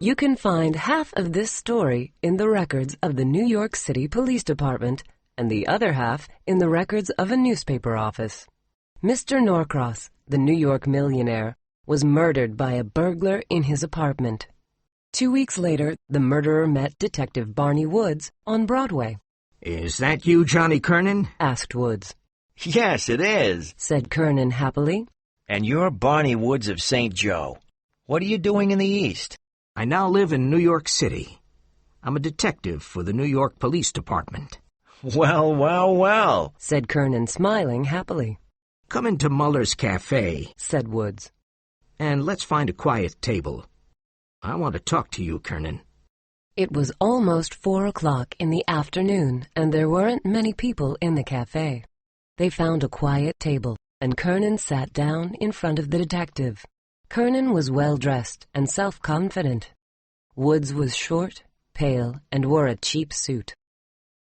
You can find half of this story in the records of the New York City Police Department and the other half in the records of a newspaper office. Mr. Norcross, the New York millionaire, was murdered by a burglar in his apartment. 2 weeks later, the murderer met Detective Barney Woods on Broadway. "Is that you, Johnny Kernan?" asked Woods. "Yes, it is," said Kernan happily. "And you're Barney Woods of St. Joe. What are you doing in the East?" "I now live in New York City. I'm a detective for the New York Police Department." "Well, well, well," said Kernan, smiling happily. "Come into Muller's Cafe," said Woods. "and let's find a quiet table. I want to talk to you, Kernan." It was almost 4 o'clock in the afternoon, and there weren't many people in the cafe. They found a quiet table, and Kernan sat down in front of the detective. Kernan was well-dressed and self-confident. Woods was short, pale, and wore a cheap suit.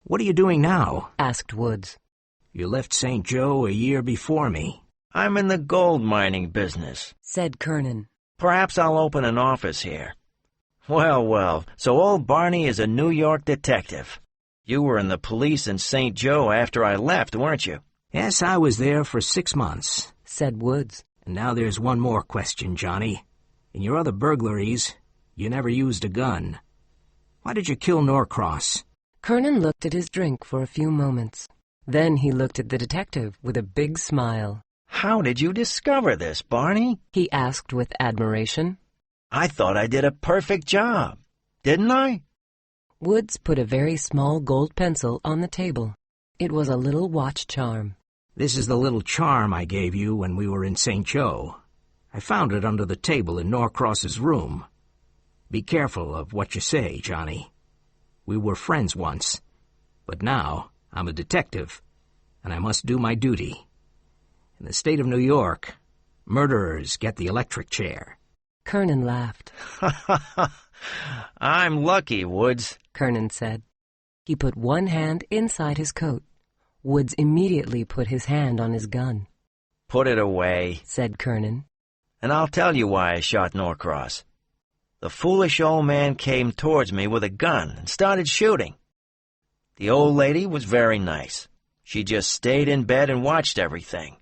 "What are you doing now?" asked Woods. "You left St. Joe a year before me." "I'm in the gold mining business," said Kernan. "Perhaps I'll open an office here." "Well, well, so old Barney is a New York detective. You were in the police in St. Joe after I left, weren't you?" "Yes, I was there for 6 months," said Woods. "And now there's one more question, Johnny. In your other burglaries, you never used a gun. Why did you kill Norcross?" Kernan looked at his drink for a few moments. Then he looked at the detective with a big smile. "How did you discover this, Barney?" he asked with admiration. "I thought I did a perfect job, didn't I?" Woods put a very small gold pencil on the table. It was a little watch charm. "This is the little charm I gave you when we were in St. Joe. I found it under the table in Norcross's room. Be careful of what you say, Johnny. We were friends once, but now I'm a detective, and I must do my duty. In the state of New York, murderers get the electric chair." Kernan laughed. "I'm lucky, Woods," Kernan said. He put one hand inside his coat. Woods immediately put his hand on his gun. "Put it away," said Kernan. "and I'll tell you why I shot Norcross. The foolish old man came towards me with a gun and started shooting. The old lady was very nice. She just stayed in bed and watched everything.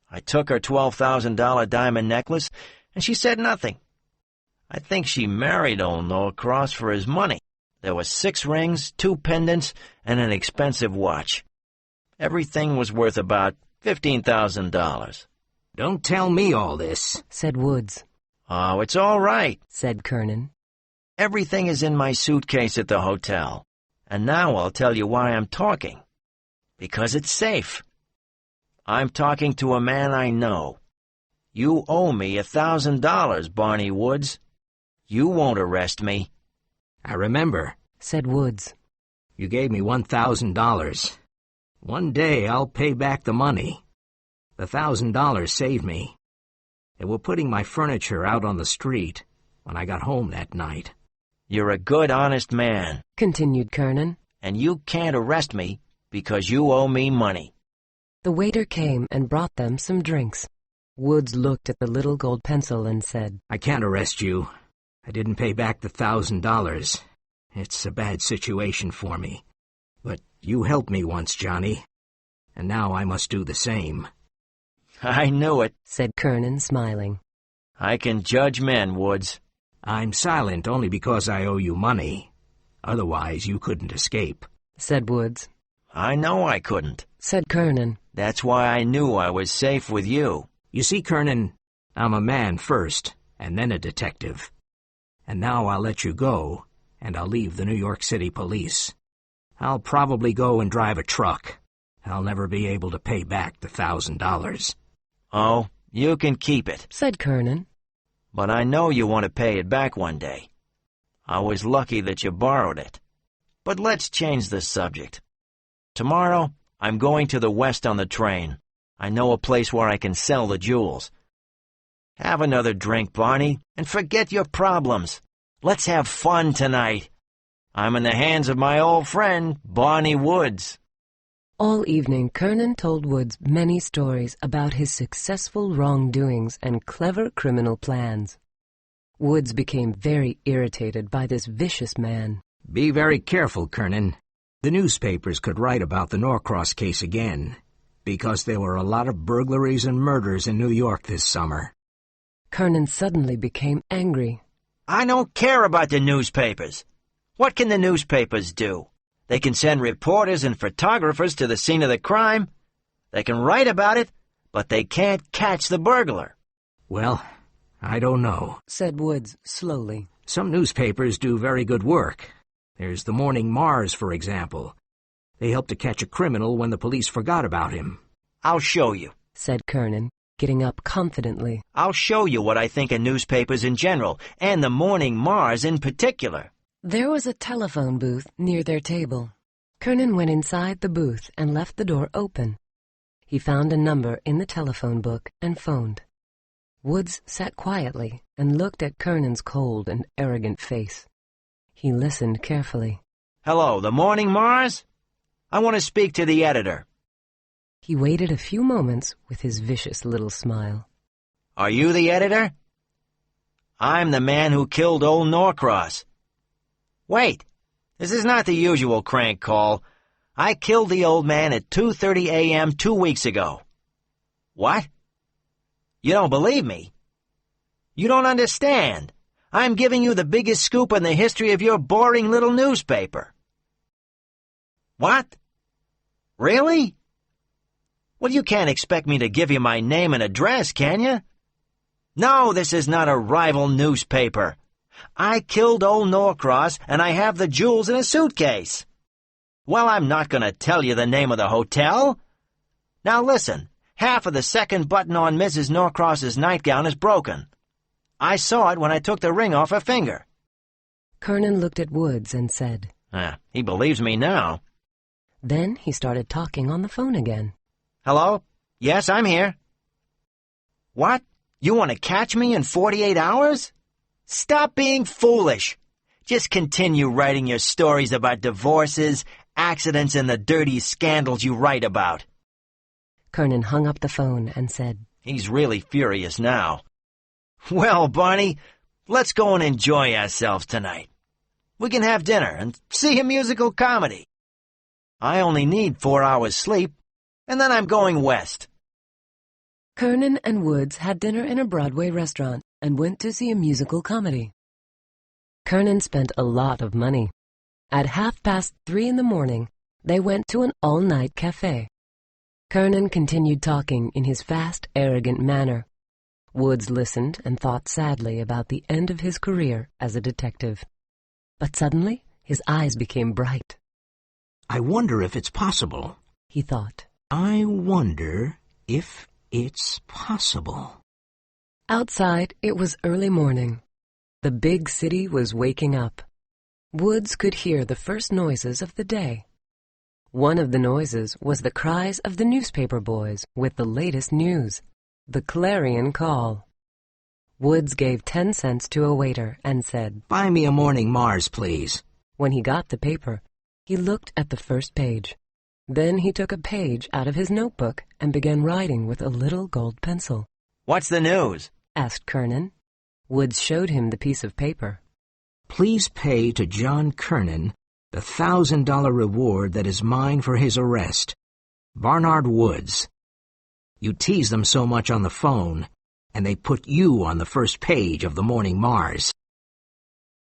I took her $12,000 diamond necklace, and she said nothing. I think she married old Norcross for his money. There were 6 rings, 2 pendants, and an expensive watch. Everything was worth about $15,000. "Don't tell me all this," said Woods. "Oh, it's all right," said Kernan. "Everything is in my suitcase at the hotel. And now I'll tell you why I'm talking. Because it's safe. I'm talking to a man I know. You owe me $1,000, Barney Woods. You won't arrest me." "I remember," said Woods. "You gave me $1,000. One day I'll pay back the money. The $1,000 saved me. They were putting my furniture out on the street when I got home that night." "You're a good, honest man," continued Kernan. "and you can't arrest me because you owe me money." The waiter came and brought them some drinks. Woods looked at the little gold pencil and said, "I can't arrest you. I didn't pay back the $1,000. It's a bad situation for me. But you helped me once, Johnny, and now I must do the same." "I knew it," said Kernan, smiling. "I can judge men, Woods." "I'm silent only because I owe you money. Otherwise you couldn't escape," said Woods. "I know I couldn't," said Kernan. "That's why I knew I was safe with you." "You see, Kernan, I'm a man first, and then a detective. And now I'll let you go, and I'll leave the New York City Police. I'll probably go and drive a truck. I'll never be able to pay back the $1,000. "Oh, you can keep it," said Kernan. "but I know you want to pay it back one day. I was lucky that you borrowed it. But let's change the subject. Tomorrow, I'm going to the West on the train. I know a place where I can sell the jewels. Have another drink, Barney, and forget your problems. Let's have fun tonight. I'm in the hands of my old friend, Barney Woods." All evening, Kernan told Woods many stories about his successful wrongdoings and clever criminal plans. Woods became very irritated by this vicious man. Be very careful, Kernan. The newspapers could write about the Norcross case again, because there were a lot of burglaries and murders in New York this summer. Kernan suddenly became angry. I don't care about the newspapers. What can the newspapers do? They can send reporters and photographers to the scene of the crime. They can write about it, but they can't catch the burglar. Well, I don't know, said Woods slowly. Some newspapers do very good work. There's the Morning Mars, for example. They helped to catch a criminal when the police forgot about him. I'll show you, said Kernan, getting up confidently. I'll show you what I think of newspapers in general, and the Morning Mars in particular. There was a telephone booth near their table. Kernan went inside the booth and left the door open. He found a number in the telephone book and phoned. Woods sat quietly and looked at Kernan's cold and arrogant face. He listened carefully. Hello, the Morning Mars? I want to speak to the editor. He waited a few moments with his vicious little smile. Are you the editor? I'm the man who killed old Norcross. Wait, this is not the usual crank call. I killed the old man at 2:30 a.m. 2 weeks ago. What? You don't believe me? You don't understand. I'm giving you the biggest scoop in the history of your boring little newspaper. What? Really? Well, you can't expect me to give you my name and address, can you? No, this is not a rival newspaper. I killed old Norcross, and I have the jewels in a suitcase. Well, I'm not going to tell you the name of the hotel. Now listen, half of the second button on Mrs. Norcross's nightgown is broken. I saw it when I took the ring off her finger. Kernan looked at Woods and said, He believes me now. Then he started talking on the phone again. Hello? Yes, I'm here. What? You want to catch me in 48 hours? Stop being foolish. Just continue writing your stories about divorces, accidents, and the dirty scandals you write about. Kernan hung up the phone and said, He's really furious now. Well, Barney, let's go and enjoy ourselves tonight. We can have dinner and see a musical comedy. I only need 4 hours sleep, and then I'm going west. Kernan and Woods had dinner in a Broadway restaurant and went to see a musical comedy. Kernan spent a lot of money. At 3:30 in the morning, they went to an all-night cafe. Kernan continued talking in his fast, arrogant manner. Woods listened and thought sadly about the end of his career as a detective. But suddenly, his eyes became bright. I wonder if it's possible, he thought. I wonder if it's possible. Outside, it was early morning. The big city was waking up. Woods could hear the first noises of the day. One of the noises was the cries of the newspaper boys with the latest news, the clarion call. Woods gave 10 cents to a waiter and said, Buy me a Morning Mars, please. When he got the paper, he looked at the first page. Then he took a page out of his notebook and began writing with a little gold pencil. What's the news? Asked Kernan. Woods showed him the piece of paper. Please pay to John Kernan the $1,000 reward that is mine for his arrest. Barnard Woods. You tease them so much on the phone, and they put you on the first page of the Morning Mars.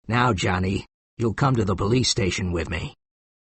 Now, Johnny, you'll come to the police station with me.